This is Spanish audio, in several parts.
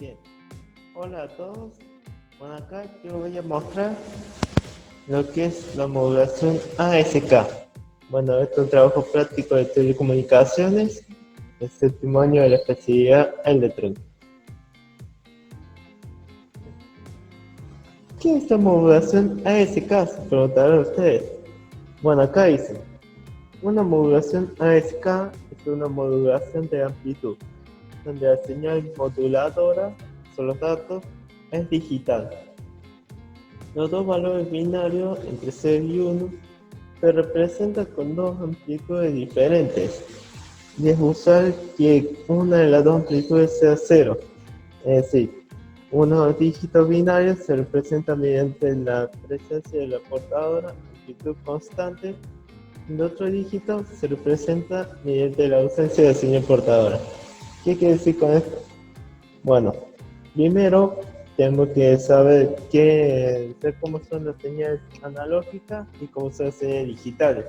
Bien, hola a todos. Bueno, acá yo voy a mostrar lo que es la modulación ASK. Bueno, esto es un trabajo práctico de telecomunicaciones, el séptimo año de la especialidad electrónica. ¿Qué es la modulación ASK? Se preguntarán ustedes. Bueno, acá dice, una modulación ASK es una modulación de amplitud, donde la señal moduladora, son los datos, es digital. Los dos valores binarios entre 0 y 1 se representan con dos amplitudes diferentes, y es usual que una de las dos amplitudes sea 0, es decir, unos dígitos binarios se representan mediante la presencia de la portadora, amplitud constante, y el otro dígito se representa mediante la ausencia de señal portadora. ¿Qué quiere decir con esto? Bueno, primero tengo que saber cómo son las señales analógicas y cómo son las señales digitales.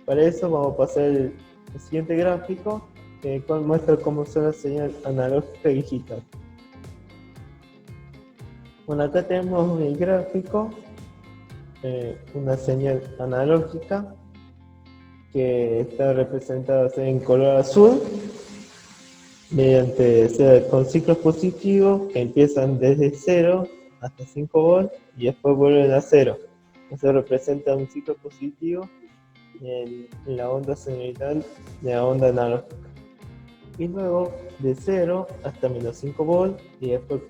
Para eso vamos a pasar el siguiente gráfico, que muestra cómo son las señales analógicas y digitales. Bueno, acá tenemos el gráfico, una señal analógica que está representada en color azul, con ciclos positivos que empiezan desde 0 hasta 5 volts y después vuelven a 0. Eso representa un ciclo positivo en la onda señal de la onda analógica. Y luego de 0 hasta menos 5 volts y después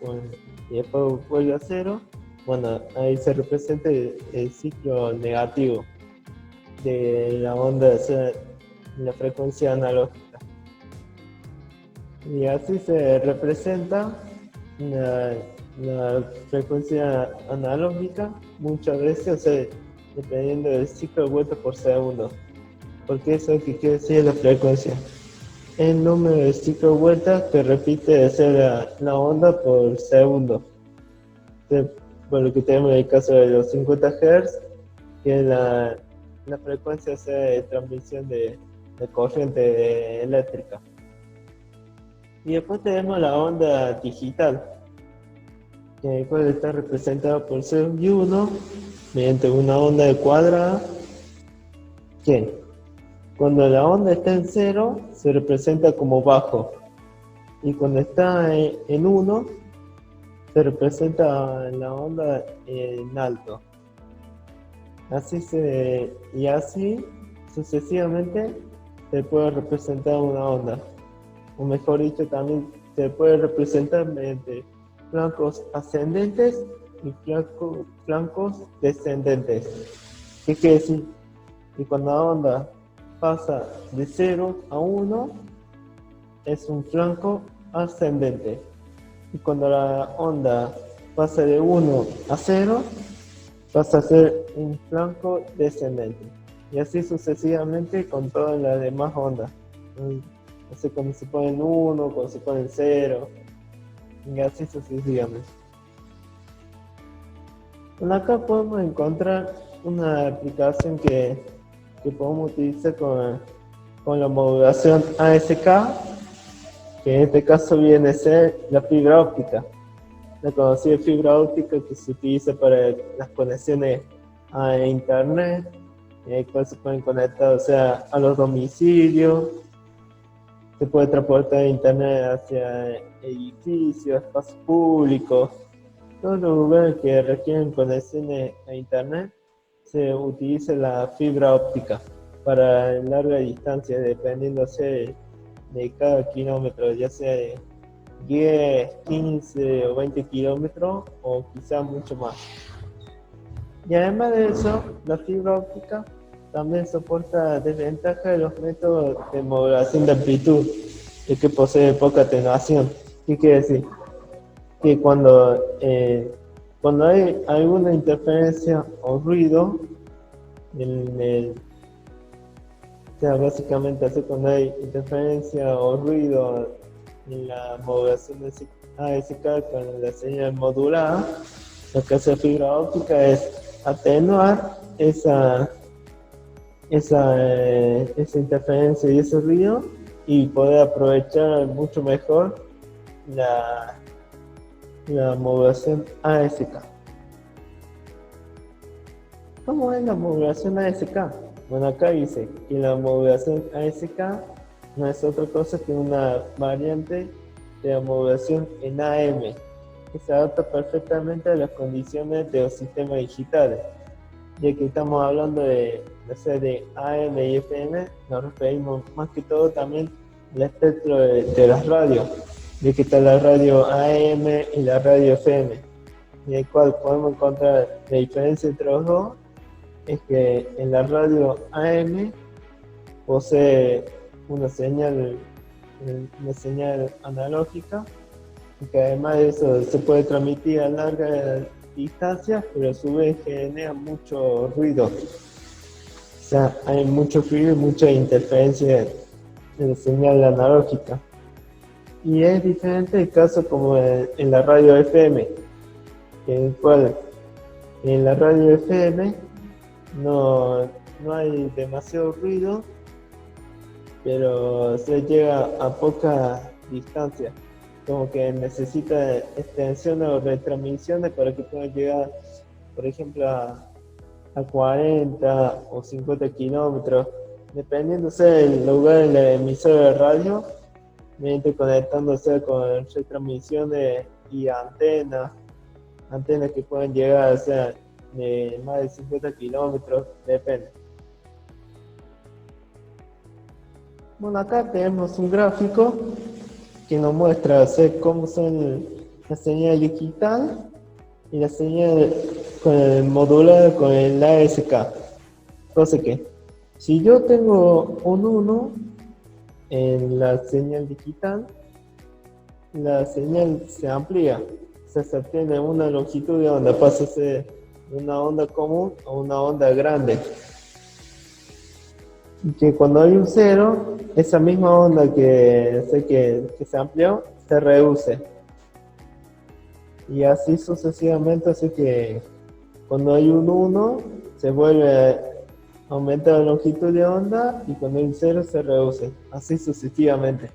vuelve a 0. Bueno, ahí se representa el ciclo negativo de la onda, la frecuencia analógica. Y así se representa la frecuencia analógica muchas veces, dependiendo del ciclo de vueltas por segundo. Porque eso es lo que quiere decir la frecuencia. El número de ciclo de vueltas que repite la onda por segundo. Por lo que tenemos en el caso de los 50 Hz, que es la frecuencia de transmisión de corriente eléctrica. Y después tenemos la onda digital, que puede estar representada por 0 y 1 mediante una onda de cuadrada, que cuando la onda está en 0 se representa como bajo, y cuando está en 1 se representa la onda en alto. Así sucesivamente se puede representar una onda. O mejor dicho, también se puede representar mediante flancos ascendentes y flancos descendentes. ¿Qué quiere decir? Que cuando la onda pasa de 0 a 1 es un flanco ascendente, y cuando la onda pasa de 1 a 0 pasa a ser un flanco descendente, y así sucesivamente con todas las demás ondas. Así cuando se pone en 1, cuando se pone en 0, y así sucesivamente. Bueno, acá podemos encontrar una aplicación que podemos utilizar con la modulación ASK, que en este caso viene a ser la fibra óptica. La conocida fibra óptica que se utiliza para las conexiones a internet, cuales se pueden conectar a los domicilios. Se puede transportar internet hacia edificios, espacios públicos, todos los lugares que requieren conexiones a internet. Se utiliza la fibra óptica para larga distancia, dependiendo de cada kilómetro, ya sea de 10, 15 o 20 kilómetros, o quizá mucho más. Y además de eso, la fibra óptica también soporta desventajas de los métodos de modulación de amplitud, ya que posee poca atenuación. ¿Qué quiere decir? Que cuando hay alguna interferencia o ruido, básicamente cuando hay interferencia o ruido en la modulación de ASK con la señal modulada, lo que hace la fibra óptica es atenuar esa interferencia y ese ruido, y poder aprovechar mucho mejor la modulación ASK. ¿Cómo es la modulación ASK? Bueno, acá dice que la modulación ASK no es otra cosa que una variante de la modulación en AM, que se adapta perfectamente a las condiciones de los sistemas digitales. Ya que estamos hablando de AM y FM, nos referimos más que todo también al espectro de las radios, ya que está la radio AM y la radio FM, en el cual podemos encontrar la diferencia entre los dos, es que en la radio AM posee una señal analógica, y que además de eso se puede transmitir a larga distancia, pero a su vez genera mucho ruido. O sea, hay mucho ruido y mucha interferencia en la señal analógica. Y es diferente el caso como en la radio FM, en el cual en la radio FM no hay demasiado ruido, pero se llega a poca distancia, como que necesita extensiones o retransmisiones para que pueda llegar, por ejemplo, a 40 o 50 kilómetros, dependiendo del lugar en la emisora de radio, mediante conectándose con retransmisiones y antenas que pueden llegar a ser de más de 50 kilómetros, depende. Bueno, acá tenemos un gráfico que nos muestra cómo son la señal digital y la señal modulada con el ASK. Entonces, ¿qué? Si yo tengo un 1 en la señal digital, la señal se amplía, se obtiene una longitud de onda, pasa a ser una onda común a una onda grande. Y que cuando hay un 0, esa misma onda que se amplió, se reduce. Y así sucesivamente, así que cuando hay un 1, se vuelve a aumentar la longitud de onda, y cuando hay un 0 se reduce, así sucesivamente.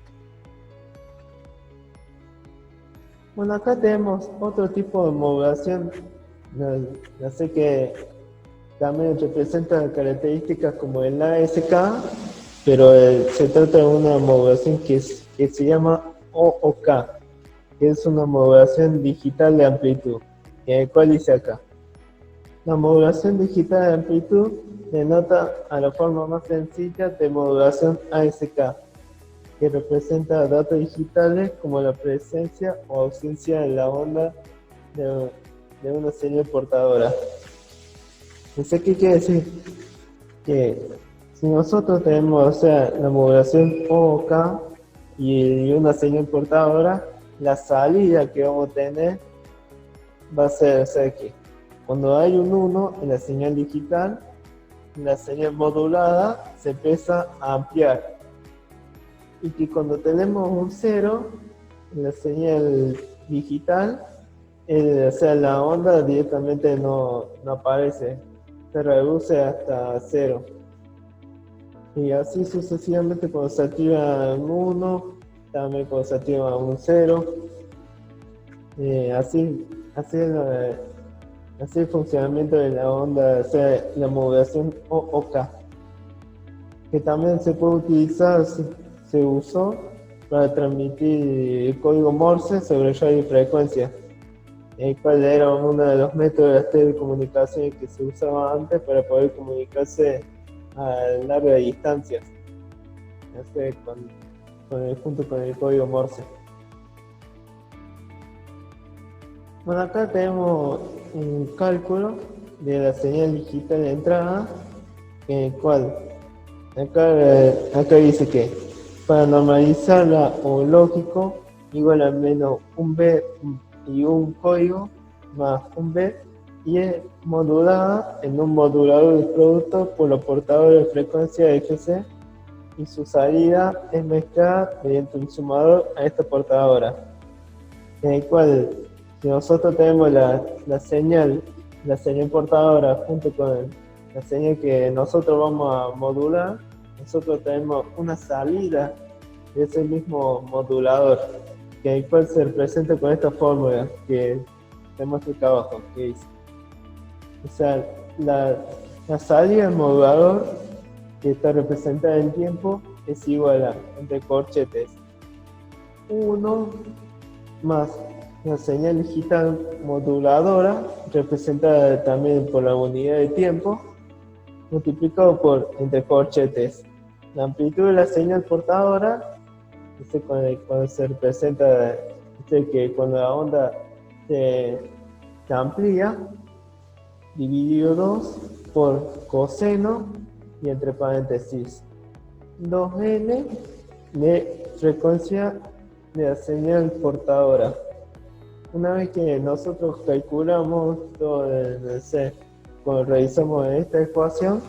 Bueno, acá tenemos otro tipo de modulación, sé que también representa características como el ASK, pero se trata de una modulación que se llama OOK, que es una modulación digital de amplitud, el cual dice acá: la modulación digital de amplitud denota a la forma más sencilla de modulación ASK, que representa datos digitales como la presencia o ausencia de la onda de una señal portadora. ¿Eso qué quiere decir? Que si nosotros tenemos, la modulación OOK y una señal portadora, la salida que vamos a tener va a ser, que cuando hay un 1 en la señal digital, la señal modulada se empieza a ampliar. Y que cuando tenemos un 0 en la señal digital, la onda directamente no aparece, se reduce hasta 0. Y así sucesivamente cuando se activa un 1, también cuando se activa un 0. Así el funcionamiento de la onda, la modulación OOK, que también se puede utilizar, se usó para transmitir el código Morse sobre radiofrecuencia, el cual era uno de los métodos de las telecomunicaciones que se usaba antes para poder comunicarse a larga distancia, junto con el código Morse. Bueno, acá tenemos un cálculo de la señal digital de entrada, en el cual acá dice que para normalizarla o lógico igual al menos un B y un código más un B, y es modulada en un modulador de producto por los portadores de frecuencia FC, y su salida es mezclada mediante un sumador a esta portadora, en el cual si nosotros tenemos la señal portadora junto con la señal que nosotros vamos a modular, nosotros tenemos una salida de ese mismo modulador. que el cual se representa con esta fórmula que te muestro acá abajo, que dice, o sea, la salida del modulador que está representada en tiempo es igual a, entre corchetes, 1 más la señal digital moduladora, representada también por la unidad de tiempo, multiplicado por, entre corchetes, la amplitud de la señal portadora, cuando se representa, que cuando la onda se amplía, dividido 2 por coseno y entre paréntesis 2n de frecuencia de la señal portadora. Una vez que nosotros calculamos todo cuando revisamos esta ecuación,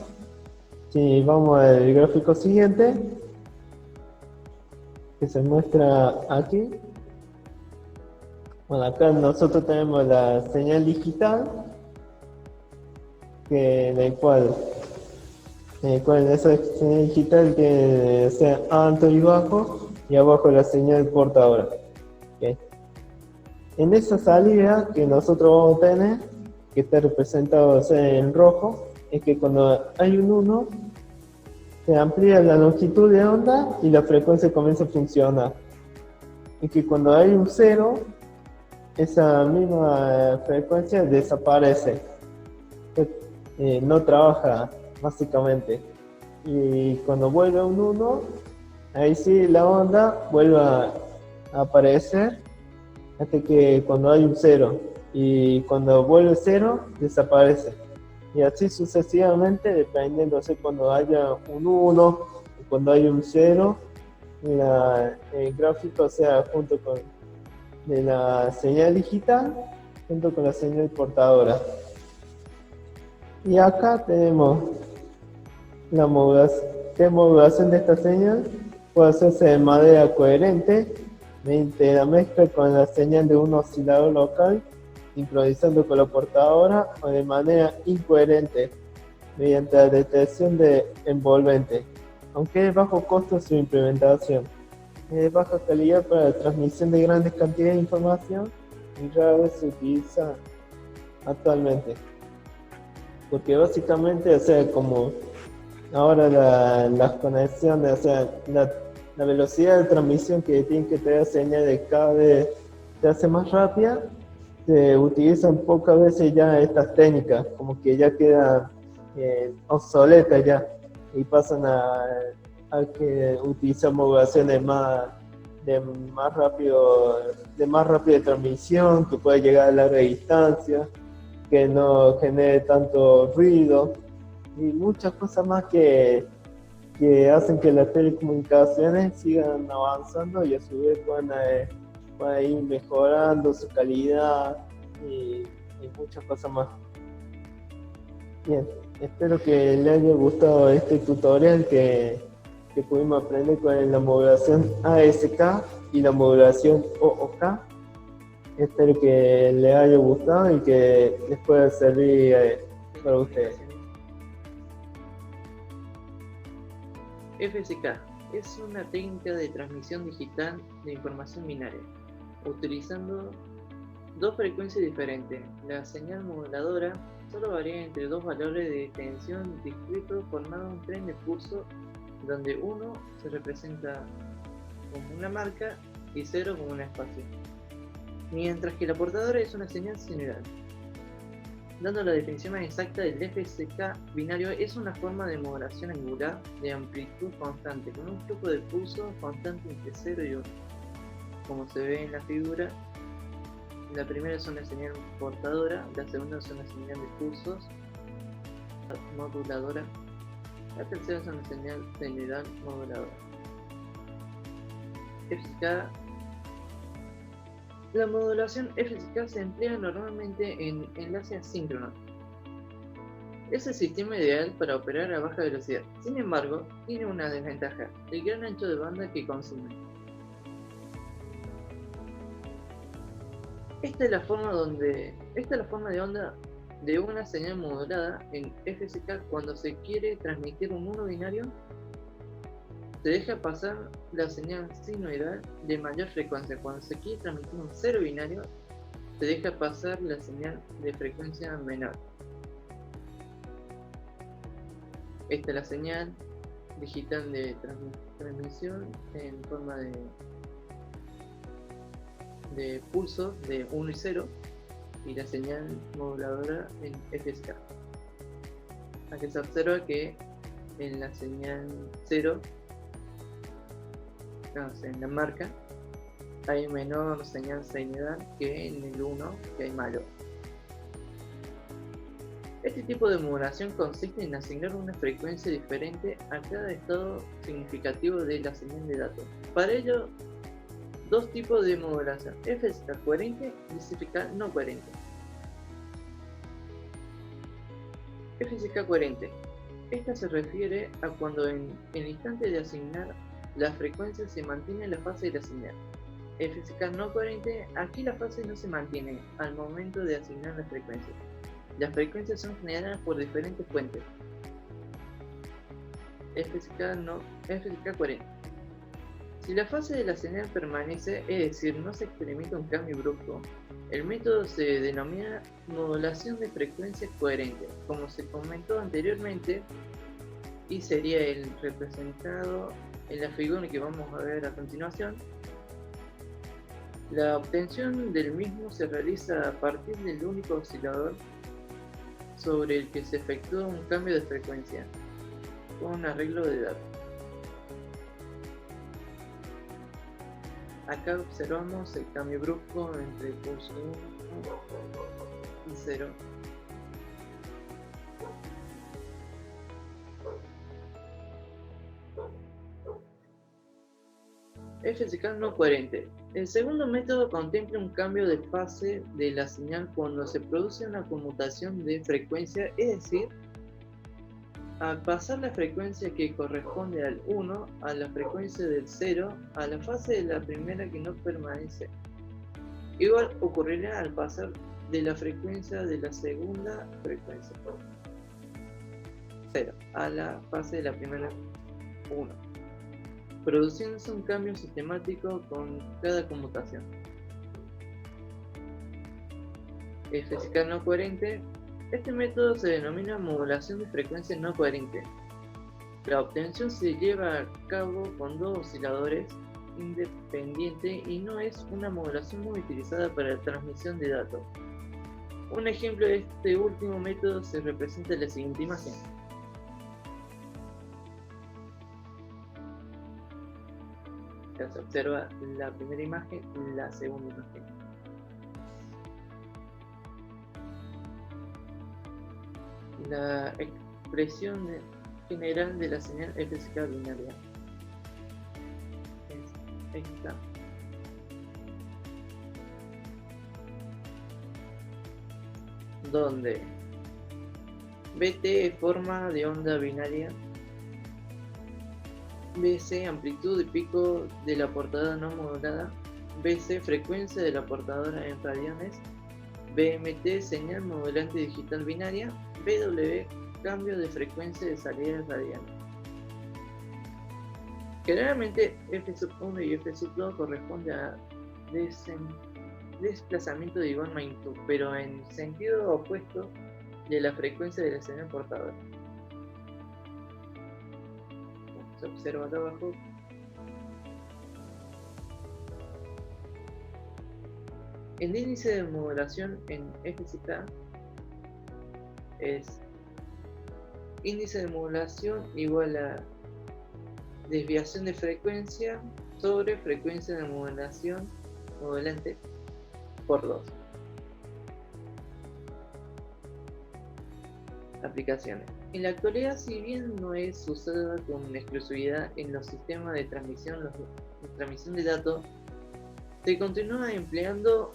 si vamos al gráfico siguiente, que se muestra aquí, bueno, acá nosotros tenemos la señal digital, en el cual esa señal digital tiene alto y bajo, y abajo la señal portadora. ¿Okay? En esa salida que nosotros vamos a tener, que está representado en rojo, es que cuando hay un 1, se amplía la longitud de onda y la frecuencia comienza a funcionar. Y que cuando hay un 0, esa misma frecuencia desaparece. No trabaja básicamente, y cuando vuelve a un 1, ahí sí la onda vuelve a aparecer hasta que cuando hay un 0, y cuando vuelve 0 desaparece, y así sucesivamente, dependiendo de cuando haya un 1 o cuando hay un 0, el gráfico sea junto con de la señal digital junto con la señal portadora. Y acá tenemos la modulación de esta señal. Puede hacerse de manera coherente mediante la mezcla con la señal de un oscilador local, improvisando con la portadora, o de manera incoherente mediante la detección de envolvente, aunque es bajo costo su implementación. Es de baja calidad para la transmisión de grandes cantidades de información y rara vez se utiliza actualmente. Porque básicamente, como ahora las conexiones, la velocidad de transmisión que tiene que tener señales cada vez se hace más rápida, se utilizan pocas veces ya estas técnicas, como que ya quedan obsoletas ya, y pasan a que utilizan modulaciones de más rápida transmisión, que puede llegar a larga distancia, que no genere tanto ruido y muchas cosas más que hacen que las telecomunicaciones sigan avanzando y a su vez puedan ir mejorando su calidad y muchas cosas más. Bien, espero que les haya gustado este tutorial que pudimos aprender con la modulación ASK y la modulación OOK. Espero que les haya gustado y que les pueda servir para ustedes. FSK es una técnica de transmisión digital de información binaria, utilizando dos frecuencias diferentes. La señal moduladora solo varía entre dos valores de tensión discretos formando un tren de pulso donde 1 se representa como una marca y 0 como un espacio, mientras que la portadora es una señal sinusoidal. Dando la definición más exacta del FSK binario, es una forma de modulación angular de amplitud constante con un flujo de pulso constante entre 0 y 1. Como se ve en la figura, la primera es una señal portadora, la segunda es una señal de pulsos moduladora, la tercera es una señal sinusoidal moduladora. FSK. La modulación FSK se emplea normalmente en enlaces asíncronos. Es el sistema ideal para operar a baja velocidad. Sin embargo, tiene una desventaja: el gran ancho de banda que consume. Esta es la forma de onda de una señal modulada en FSK cuando se quiere transmitir un mono binario se deja pasar la señal sinusoidal de mayor frecuencia. Cuando se quiere transmitir un cero binario, se deja pasar la señal de frecuencia menor. Esta es la señal digital de transmisión en forma de pulsos de 1 y 0 y la señal moduladora en FSK. Aquí se observa que en la señal 0, en la marca, hay menor señal sinusoidal que en el 1, que hay mayor. Este tipo de modulación consiste en asignar una frecuencia diferente a cada estado significativo de la señal de datos. Para ello, dos tipos de modulación: FSK coherente y FSK no coherente. FSK coherente. Esta se refiere a cuando en el instante de asignar la frecuencia se mantiene la fase de la señal. FSK no coherente, aquí la fase no se mantiene al momento de asignar la frecuencia. Las frecuencias son generadas por diferentes fuentes. FSK coherente. Si la fase de la señal permanece, es decir, no se experimenta un cambio brusco, el método se denomina modulación de frecuencia coherente, como se comentó anteriormente, y sería el representado en la figura que vamos a ver a continuación. La obtención del mismo se realiza a partir del único oscilador sobre el que se efectúa un cambio de frecuencia con un arreglo de datos. Acá observamos el cambio brusco entre el pulso 1 y 0. FSK no coherente. El segundo método contempla un cambio de fase de la señal cuando se produce una conmutación de frecuencia, es decir, al pasar la frecuencia que corresponde al 1 a la frecuencia del 0 a la fase de la primera que no permanece. Igual ocurrirá al pasar de la frecuencia de la segunda frecuencia 0 a la fase de la primera 1, produciéndose un cambio sistemático con cada conmutación. FSK no coherente. Este método se denomina modulación de frecuencia no coherente. La obtención se lleva a cabo con dos osciladores independientes y no es una modulación muy utilizada para la transmisión de datos. Un ejemplo de este último método se representa en la siguiente imagen. Ya se observa la primera imagen y la segunda imagen. La expresión general de la señal FSK binaria es esta. Donde BT es forma de onda binaria, BC amplitud y pico de la portadora no modulada, BC frecuencia de la portadora en radianes, BMT señal modulante digital binaria, BW cambio de frecuencia de salida radial. Generalmente F1 y F2 corresponde a desplazamiento de igual magnitud, pero en sentido opuesto de la frecuencia de la señal portadora. Se observa acá abajo. El índice de modulación en FSK es índice de modulación igual a desviación de frecuencia sobre frecuencia de modulación modulante por 2. Aplicaciones. En la actualidad, si bien no es usada con exclusividad en los sistemas de transmisión de datos, se continúa empleando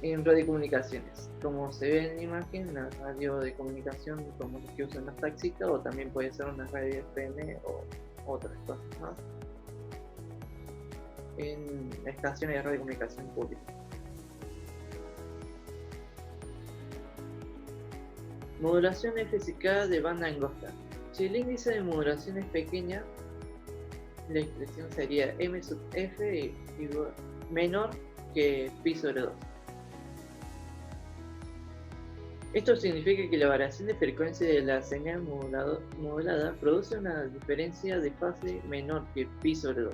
en radiocomunicaciones, como se ve en la imagen, la radio de comunicación como los que usan las taxistas, o también puede ser una radio FM o otras cosas más en estaciones de radiocomunicación pública. Modulación FSK de banda angosta. Si el índice de modulación es pequeña, la expresión sería m sub f menor que pi sobre 2. Esto significa que la variación de frecuencia de la señal modulada produce una diferencia de fase menor que pi sobre 2.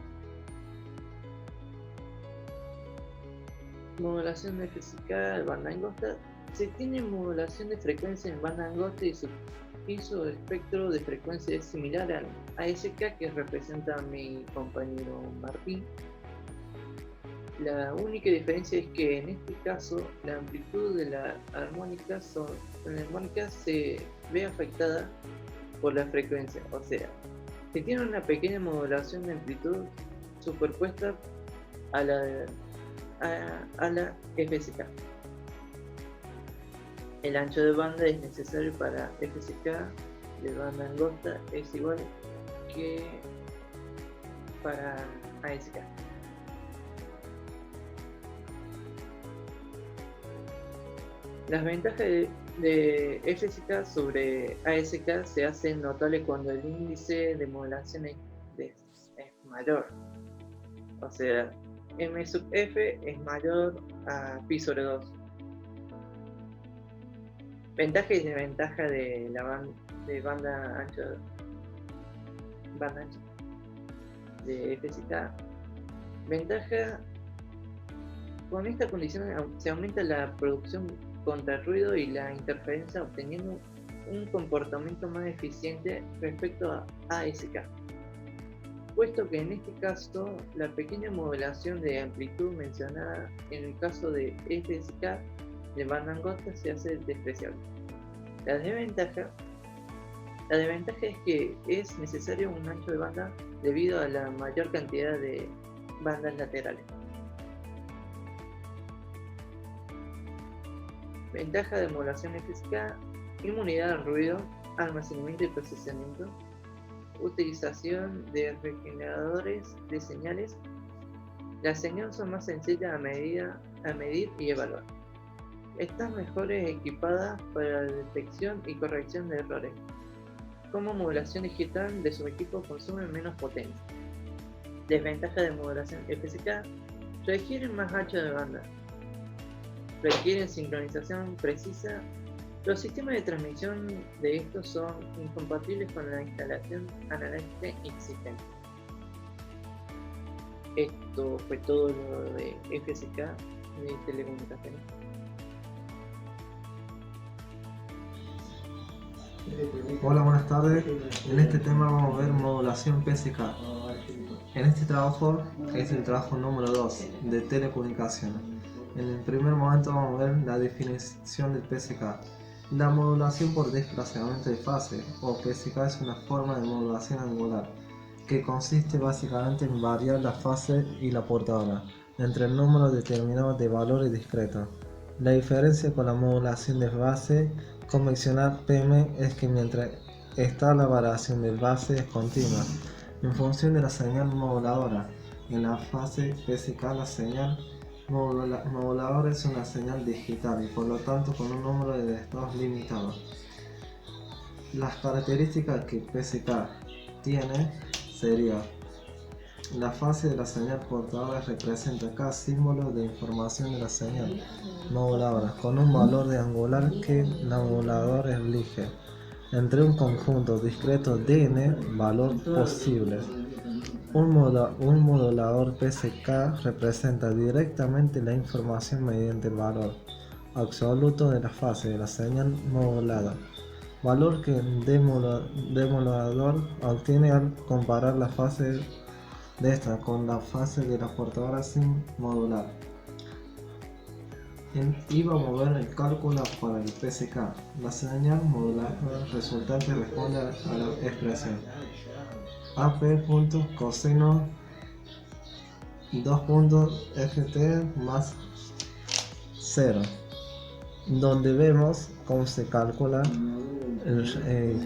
Modulación de FSK de banda angosta. Se tiene modulación de frecuencia en banda angosta y su espectro de frecuencia es similar al ASK que representa a mi compañero Martín. La única diferencia es que en este caso la amplitud de la armónica se ve afectada por la frecuencia, o sea, se tiene una pequeña modulación de amplitud superpuesta a la FSK. El ancho de banda es necesario para FSK de banda angosta es igual que para ASK. Las ventajas de FSK sobre ASK se hacen notables cuando el índice de modulación es mayor. O sea, M sub F es mayor a pi sobre 2. Ventaja y desventaja de la banda ancha de FSK. Ventaja: con esta condición se aumenta la producción contra el ruido y la interferencia, obteniendo un comportamiento más eficiente respecto a ASK, puesto que en este caso la pequeña modulación de amplitud mencionada en el caso de FSK de banda angosta se hace despreciable. La desventaja es que es necesario un ancho de banda debido a la mayor cantidad de bandas laterales. Ventaja de modulación FSK: inmunidad al ruido, almacenamiento y procesamiento, utilización de regeneradores de señales. Las señales son más sencillas a medir y evaluar. Están mejor equipadas para la detección y corrección de errores. Como modulación digital de su equipo consume menos potencia. Desventaja de modulación FSK: requieren más ancho de banda, requieren sincronización precisa. Los sistemas de transmisión de estos son incompatibles con la instalación analógica existente. Esto fue todo lo de FSK de telecomunicaciones. Hola, buenas tardes. En este tema vamos a ver modulación PSK. En este trabajo es el trabajo número 2 de telecomunicaciones. En el primer momento vamos a ver la definición del PSK. La modulación por desplazamiento de fase, o PSK, es una forma de modulación angular que consiste básicamente en variar la fase y la portadora entre el número determinado de valores discretos. La diferencia con la modulación de base convencional PM es que mientras está la variación de base es continua en función de la señal moduladora. En la fase PSK la señal moduladora es una señal digital y por lo tanto con un número de estados limitado. Las características que PSK tiene sería: la fase de la señal portadora representa cada símbolo de información de la señal moduladora con un valor de angular que la moduladora elige entre un conjunto discreto de n valor posibles. Un modulador PSK representa directamente la información mediante el valor absoluto de la fase de la señal modulada, valor que el demodulador obtiene al comparar la fase de esta con la fase de la portadora sin modular. Y vamos a ver el cálculo para el PSK. La señal modulada resultante responde a la expresión AP coseno 2.ft más 0, donde vemos cómo se calcula,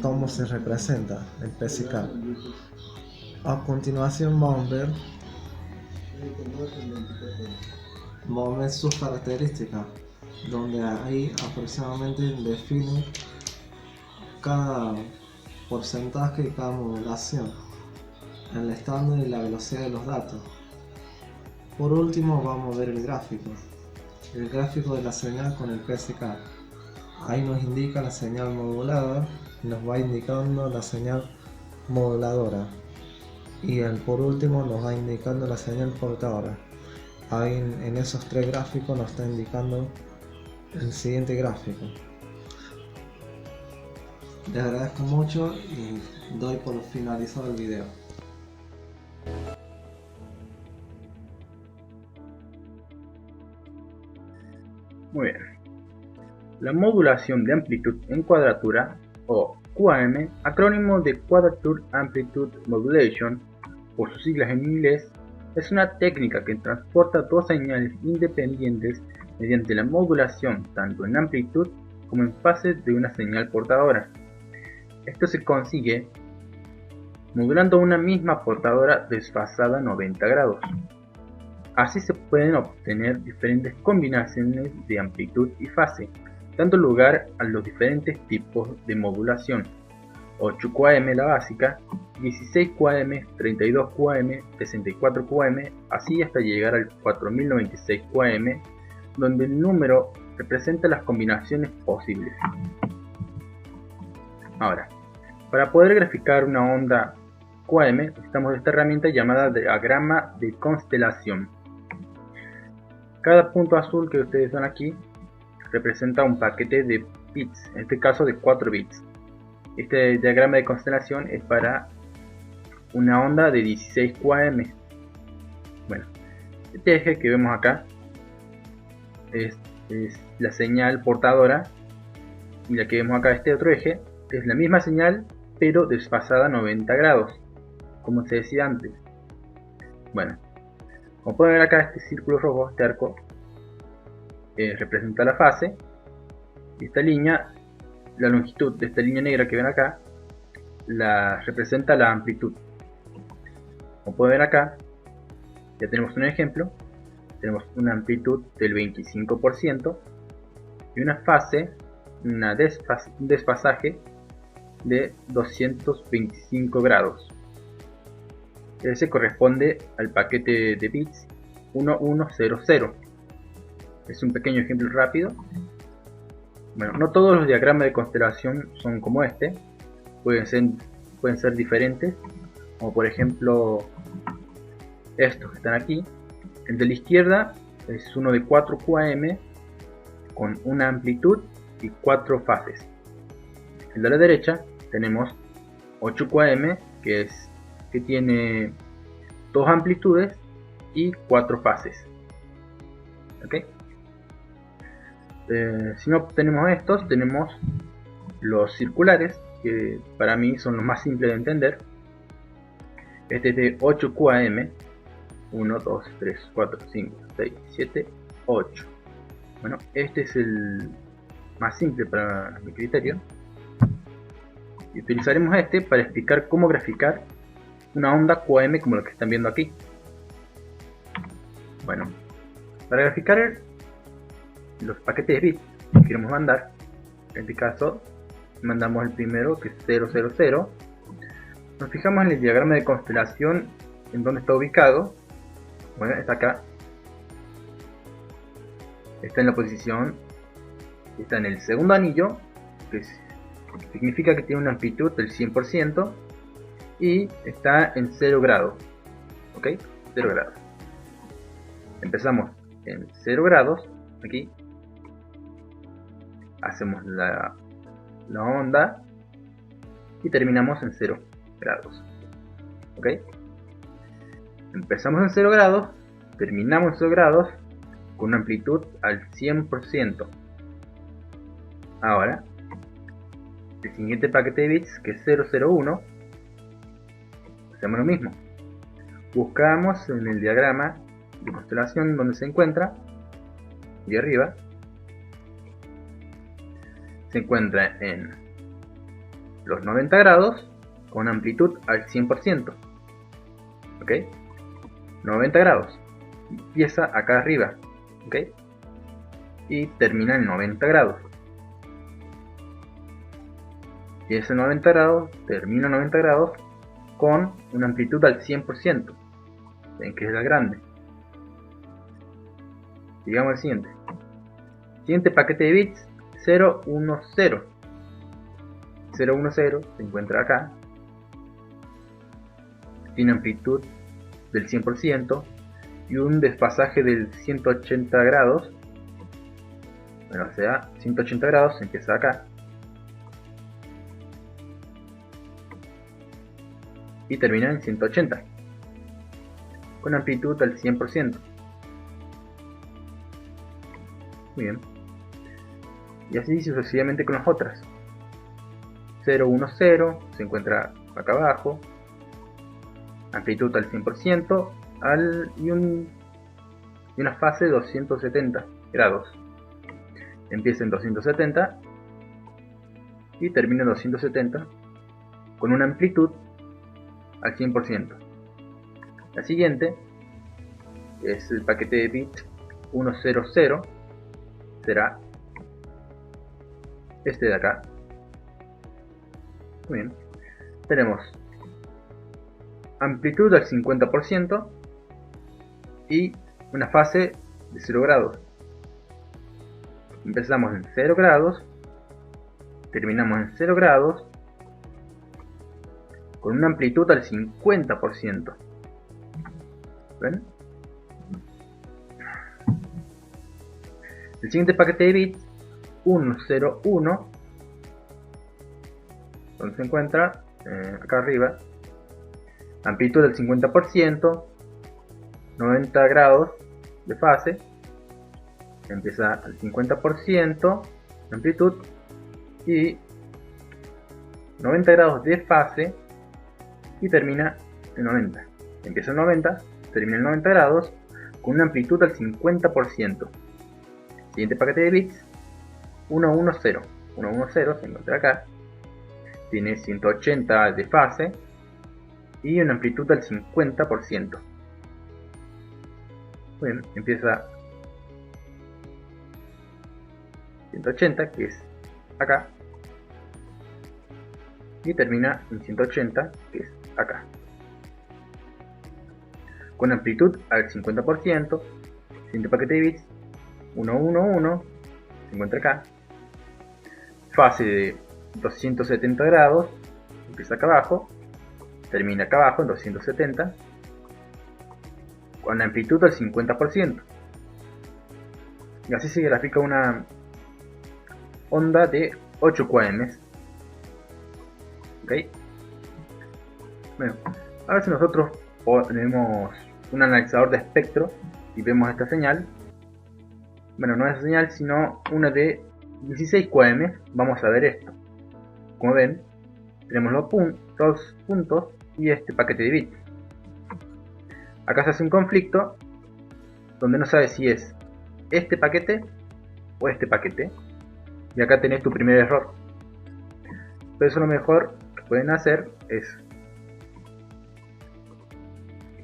cómo se representa el PSK. A continuación vamos a ver sus características, donde ahí aproximadamente define cada porcentaje y cada modulación. el estándar y la velocidad de los datos. Por último vamos a ver el gráfico de la señal con el PSK. Ahí nos indica la señal modulada y nos va indicando la señal moduladora, y por último nos va indicando la señal portadora. Ahí en esos tres gráficos nos está indicando el siguiente gráfico. Les agradezco mucho y doy por finalizado el video. Muy bien. La modulación de amplitud en cuadratura, o QAM, acrónimo de Quadrature Amplitude Modulation, por sus siglas en inglés, es una técnica que transporta dos señales independientes mediante la modulación tanto en amplitud como en fase de una señal portadora. Esto se consigue modulando una misma portadora desfasada 90 grados. Así se pueden obtener diferentes combinaciones de amplitud y fase, dando lugar a los diferentes tipos de modulación: 8 QAM la básica, 16 QAM, 32 QAM, 64 QAM, así hasta llegar al 4096 QAM, donde el número representa las combinaciones posibles. Ahora, para poder graficar una onda QAM necesitamos esta herramienta llamada diagrama de constelación. Cada punto azul que ustedes ven aquí representa un paquete de bits, en este caso de 4 bits. Este diagrama de constelación es para una onda de 16 QAM. Bueno, este eje que vemos acá es la señal portadora, y la que vemos acá, este otro eje, es la misma señal pero desfasada 90 grados, como se decía antes. Bueno, como pueden ver acá, este círculo rojo, este arco, representa la fase, y esta línea, la longitud de esta línea negra que ven acá, representa la amplitud. Como pueden ver acá, ya tenemos un ejemplo. Tenemos una amplitud del 25% y una fase, un desfasaje de 225 grados. Ese corresponde al paquete de bits 1100. Es un pequeño ejemplo rápido. Bueno, no todos los diagramas de constelación son como este, pueden ser diferentes, como por ejemplo estos que están aquí. El de la izquierda es uno de 4 QAM con una amplitud y 4 fases. El de la derecha tenemos 8 QAM que tiene 2 amplitudes y 4 fases. ¿Okay? Si no tenemos estos, tenemos los circulares, que para mí son los más simples de entender. Este es de 8 QAM, 1, 2, 3, 4, 5, 6, 7, 8. Bueno, este es el más simple para mi criterio, y utilizaremos este para explicar cómo graficar una onda QAM como la que están viendo aquí. Bueno, para graficar los paquetes de bits que queremos mandar, en este caso mandamos el primero, que es 000. Nos fijamos en el diagrama de constelación en donde está ubicado. Bueno, está acá, está en la posición, está en el segundo anillo, que significa que tiene una amplitud del 100%, y está en 0 grados. ¿Ok? 0 grados. Empezamos en 0 grados, aquí hacemos la onda y terminamos en 0 grados. ¿Ok? Empezamos en 0 grados, terminamos en 0 grados con una amplitud al 100%. Ahora, el siguiente paquete de bits, que es 001, hacemos lo mismo. Buscamos en el diagrama de constelación donde se encuentra, y arriba, se encuentra en los 90 grados con amplitud al 100%. ¿Ok? 90 grados. Empieza acá arriba. ¿Ok? Y termina en 90 grados. Y ese 90 grados, termina en 90 grados con una amplitud al 100%, ven que es la grande. Digamos el siguiente. Siguiente paquete de bits 010. 010 se encuentra acá. Tiene amplitud del 100% y un desfasaje del 180 grados. Bueno, o sea, 180 grados empieza acá. Y termina en 180. Con amplitud al 100%. Muy bien. Y así sucesivamente con las otras. 010 se encuentra acá abajo. Amplitud al 100% y una fase de 270 grados. Empieza en 270 y termina en 270 con una amplitud al 100%. La siguiente es el paquete de bit 100. Será este de acá. Muy bien. Tenemos amplitud al 50% y una fase de 0 grados. Empezamos en 0 grados, terminamos en 0 grados con una amplitud al 50%. ¿Ven? El siguiente paquete de bits 101, donde se encuentra acá arriba, amplitud del 50%, 90 grados de fase, empieza al 50% de amplitud y 90 grados de fase y termina en 90. Empieza en 90, termina en 90 grados con una amplitud al 50%. Siguiente paquete de bits 110. 110 se encuentra acá. Tiene 180 de fase y una amplitud al 50%. Bien, empieza 180, que es acá, y termina en 180, que es acá. Con amplitud al 50%. Siguiente paquete de bits 111 se encuentra acá. Fase de 270 grados, empieza acá abajo, termina acá abajo en 270, con amplitud al 50%. Y así se grafica una onda de 8 QAM. ¿Ok? Bueno, ahora si nosotros ponemos un analizador de espectro y vemos esta señal, bueno, no es señal sino una de 16 QAM, vamos a ver esto. Como ven, tenemos los puntos y este paquete de bits. Acá se hace un conflicto donde no sabes si es este paquete o este paquete, y acá tenés tu primer error. Por eso lo mejor que pueden hacer es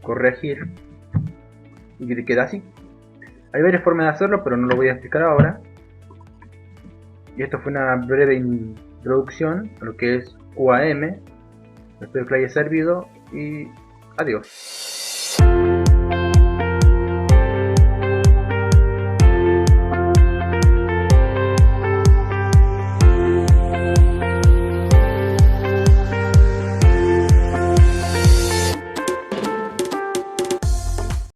corregir y que te quede así. Hay varias formas de hacerlo, pero no lo voy a explicar ahora. Y esto fue una breve introducción a lo que es QAM. Espero que les haya servido y adiós.